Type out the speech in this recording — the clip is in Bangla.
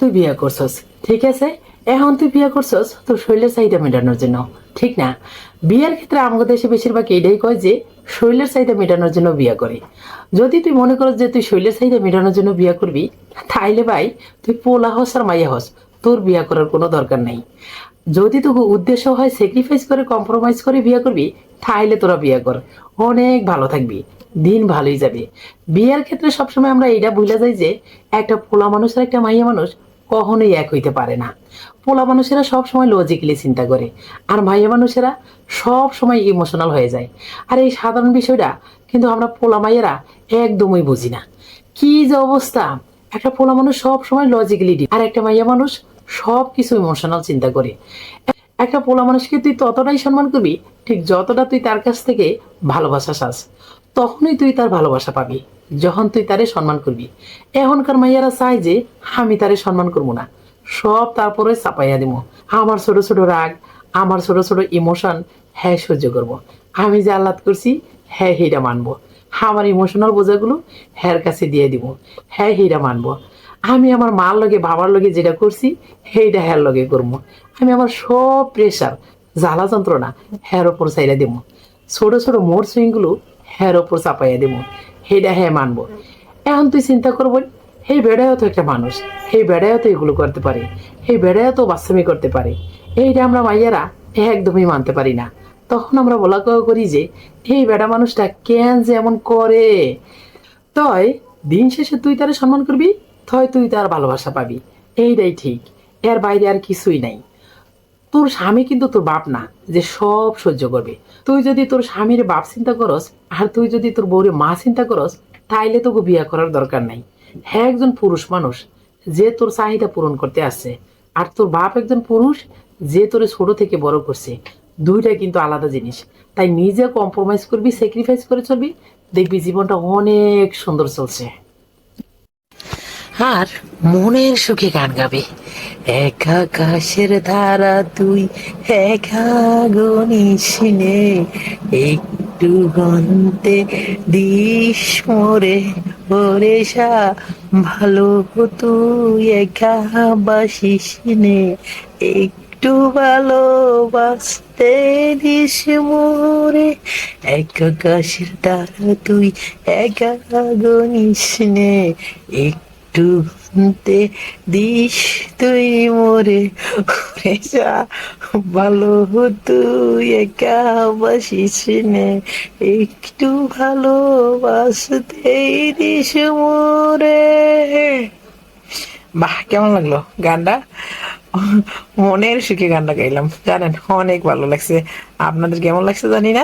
তুই বিয়ে করছস, ঠিক আছে। এখন তুই বিয়ে করছস তোর শরীরের চাহিদা মেটানোর জন্য, ঠিক না? বিয়ের ক্ষেত্রে আমাদের দেশে বেশিরভাগ এটাই কয় যে শরীরের চাহিদা মেটানোর জন্য বিয়ে করে। যদি তুই মনে করস যে তুই শরীরের চাহিদা মেটানোর জন্য বিয়ে করবি, তাইলে ভাই তুই পোলা হস আর মাইয়া হস, তোর বিয়ে করার কোনো দরকার নাই। যদি তোকে উদ্দেশ্য হয় স্যাক্রিফাইস করে কম্প্রোমাইজ করে বিয়ে করবি, তাইলে তোরা বিয়ে কর, অনেক ভালো থাকবি, দিন ভালোই যাবে। বিয়ের ক্ষেত্রে সবসময় আমরা এটা ভুলে যাই যে একটা পোলা মানুষ আর একটা মাইয়া মানুষ কখনোই এক হইতে পারে না। পোলা মানুষেরা সব সময় লজিক্যালি চিন্তা করে, আর মাইয়া মানুষেরা সব সময় ইমোশনাল হয়ে যায়। আর এই সাধারণ বিষয়টা কিন্তু আমরা পোলা মাইয়েরা একদমই বুঝি না। কি যে অবস্থা! একটা পোলা মানুষ সব সময় লজিক্যালি, আর একটা মাইয়া মানুষ সব কিছু ইমোশনাল চিন্তা করে। একটা পোলা মানুষকে তুই ততটাই সম্মান করবি ঠিক যতটা তুই তার কাছ থেকে ভালোবাসা চাস, তখনই তুই তার ভালোবাসা পাবি যখন তুই তারে সম্মান করবি। এখনকার মাইয়ারা চায় যে আমি তারে সম্মান করবো না, সব তারপরে চাপাইয়া দিব। আমার ছোট ছোট রাগ, আমার ছোট ছোট ইমোশন, হ্যাঁ সহ্য করব। আমি যে আহ্লাদ করছি, হ্যাঁ হেটা মানবো। আমার ইমোশনাল বোঝাগুলো হ্যার কাছে দিয়ে দিব, হ্যাঁ হেটা মানবো। আমি আমার মার লগে বাবার লগে যেটা করছি সেইটা হ্যার লগে করবো। আমি আমার সব প্রেশার, জ্বালা যন্ত্রণা হ্যার ওপর চাইলা দিব। ছোট ছোট মোর সুইংগুলো হ্যার ওপর চাপাইয়া দিব, সেইটা হ্যাঁ মানবো। এখন তুই চিন্তা করবো, এই বেড়ায়ও তো একটা মানুষ, এই বেড়ায়ও তো এগুলো করতে পারে, এই বেড়ায়ও তো বাচ্চামি করতে পারে। এইটা আমরা মাইয়ারা একদমই মানতে পারি না। তখন আমরা বলা করি যে এই বেড়া মানুষটা কেন যে এমন করে। তয় দিন শেষে তুই তারে সম্মান করবি, তয় তুই তার ভালোবাসা পাবি, এইটাই ঠিক। এর বাইরে আর কিছুই নাই। তোর স্বামী কিন্তু তোর বাপ না যে সব সহ্য করবে। তুই যদি তোর স্বামীর বাপ চিন্তা করস, আর তুই যদি তোর বউরে মা চিন্তা করস, তাইলে তোকে বিয়ে করার দরকার নাই। হ্যাঁ একজন পুরুষ মানুষ যে তোর চাহিদা পূরণ করতে আসছে, আর তোর বাপ একজন পুরুষ যে তোরে ছোট থেকে বড় করছে। দুইটা কিন্তু আলাদা জিনিস। তাই নিজে কম্প্রোমাইজ করবি, স্যাক্রিফাইস করে চলবি, দেখবি জীবনটা অনেক সুন্দর চলছে। আর মনের সুখে গান গাবে, এক আকাশের ধারা তুই, একা গনিসিনে, একটু গন্তে দিস মোরে, ওরে সা ভালো তুই একা বাসিস নে, একটু ভালোবাসতে দিস মোরে, এক আকাশের ধারা তুই, একা গনিস নে, একটু তে দিস তুই মোরে, ওরে যা ভালো তুই একা বাসিস নে, একটু ভালোবাসতে দিস মোরে। বাহ, কেমন লাগলো গানটা? মনের সুখে গানটা গাইলাম, জানেন অনেক ভালো লাগছে। আপনাদের কেমন লাগছে জানি না।